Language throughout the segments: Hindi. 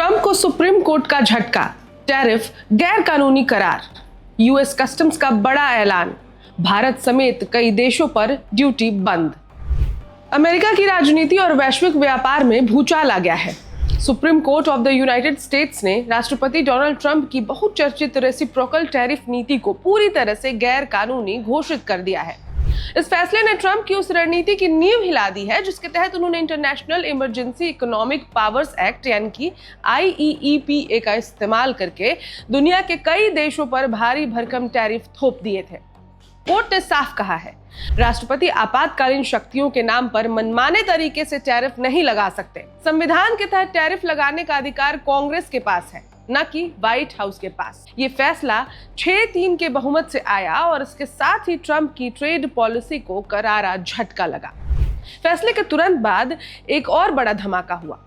ट्रंप को सुप्रीम कोर्ट का झटका, टैरिफ गैर कानूनी करार, यूएस कस्टम्स का बड़ा ऐलान, भारत समेत कई देशों पर ड्यूटी बंद। अमेरिका की राजनीति और वैश्विक व्यापार में भूचाल आ गया है। Supreme court of the United states ने राष्ट्रपति डोनाल्ड ट्रंप की बहुचर्चित रेसिप्रोकल टैरिफ नीति को पूरी तरह से गैर कानूनी घोषित कर दिया है। इस फैसले ने ट्रंप की उस रणनीति की नींव हिला दी है जिसके तहत उन्होंने international emergency economic powers act यानी कि IEEPA का इस्तेमाल करके दुनिया के कई देशों पर भारी भरकम टैरिफ थोप दिए थे। कोर्ट ने साफ कहा है, राष्ट्रपति आपातकालीन शक्तियों के नाम पर मनमाने तरीके से टैरिफ नहीं लगा सकते। संविधान के तहत टैरिफ लगाने का अधिकार कांग्रेस के पास है, न कि व्हाइट हाउस के पास। ये फैसला 6-3 के बहुमत से आया और इसके साथ ही ट्रंप की ट्रेड पॉलिसी को करारा झटका लगा। फैसले के तुरंत बाद एक और बड़ा धमाका हुआ।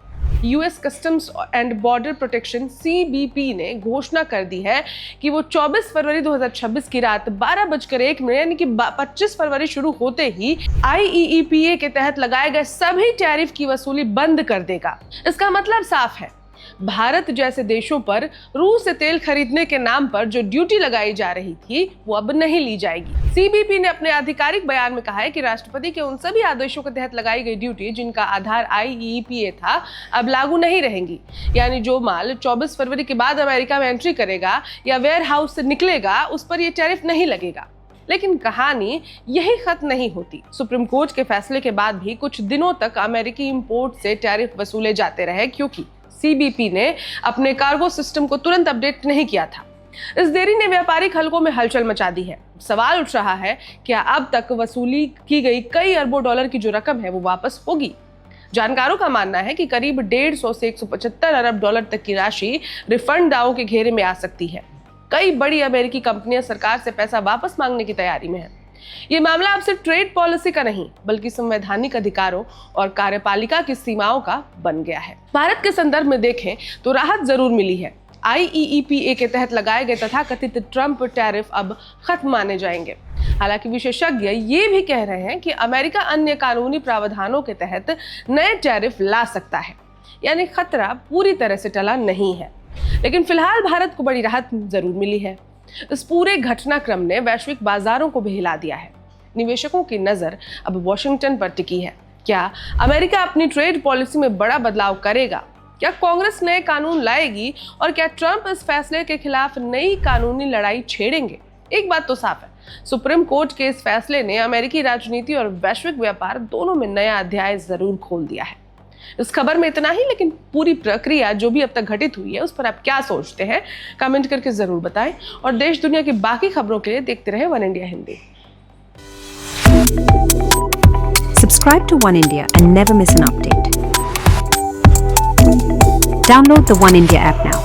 US customs and border protection CBP ने घोषणा कर दी है कि वो 24 फरवरी 2026 की रात 12:01 यानी कि 25 फरवरी शुरू होते ही IEEPA के तहत लगाए गए सभी टैरिफ की वसूली बंद कर देगा। इसका मतलब साफ है, भारत जैसे देशों पर रूस से तेल खरीदने के नाम पर जो ड्यूटी लगाई जा रही थी वो अब नहीं ली जाएगी। CBP ने अपने आधिकारिक बयान में कहा है कि राष्ट्रपति के उन सभी आदेशों के तहत लगाई गई ड्यूटी जिनका आधार IEEPA था अब लागू नहीं रहेंगी। यानी जो माल 24 फरवरी के बाद अमेरिका में एंट्री करेगा या वेयर हाउस से निकलेगा उस पर यह टैरिफ नहीं लगेगा। लेकिन कहानी यही खत्म नहीं होती। सुप्रीम कोर्ट के फैसले के बाद भी कुछ दिनों तक अमेरिकी इंपोर्ट से टैरिफ वसूले जाते रहे क्योंकि CBP ने अपने कार्गो सिस्टम को तुरंत अपडेट नहीं किया था। इस देरी ने व्यापारिक हलकों में हलचल मचा दी है। सवाल उठ रहा है, क्या अब तक वसूली की गई कई अरबों डॉलर की जो रकम है वो वापस होगी? जानकारों का मानना है कि करीब 150 से 175 अरब डॉलर तक की राशि रिफंड दावों के घेरे में आ सकती है। कई बड़ी अमेरिकी कंपनियां सरकार से पैसा वापस मांगने की तैयारी में है। ये मामला अब सिर्फ ट्रेड पॉलिसी का नहीं बल्कि संवैधानिक अधिकारों और कार्यपालिका की सीमाओं का बन गया है। भारत के संदर्भ में देखें तो राहत जरूर मिली है। IEEPA के तहत लगाए गए तथाकथित ट्रंप टैरिफ अब खत्म माने जाएंगे। हालांकि विशेषज्ञ ये भी कह रहे हैं कि अमेरिका अन्य कानूनी प्रावधानों के तहत नए टैरिफ ला सकता है, यानी खतरा पूरी तरह से टला नहीं है। लेकिन फिलहाल भारत को बड़ी राहत जरूर मिली है। इस पूरे घटनाक्रम ने वैश्विक बाजारों को भी हिला दिया है। निवेशकों की नजर अब वॉशिंगटन पर टिकी है। क्या अमेरिका अपनी ट्रेड पॉलिसी में बड़ा बदलाव करेगा? क्या कांग्रेस नए कानून लाएगी? और क्या ट्रंप इस फैसले के खिलाफ नई कानूनी लड़ाई छेड़ेंगे? एक बात तो साफ है, सुप्रीम कोर्ट के इस फैसले ने अमेरिकी राजनीति और वैश्विक व्यापार दोनों में नया अध्याय जरूर खोल दिया है। इस खबर में इतना ही, लेकिन पूरी प्रक्रिया जो भी अब तक घटित हुई है उस पर आप क्या सोचते हैं कमेंट करके जरूर बताएं। और देश दुनिया की बाकी खबरों के लिए देखते रहे one India Hindi. Subscribe to One India and never miss an update. Download the One India app now.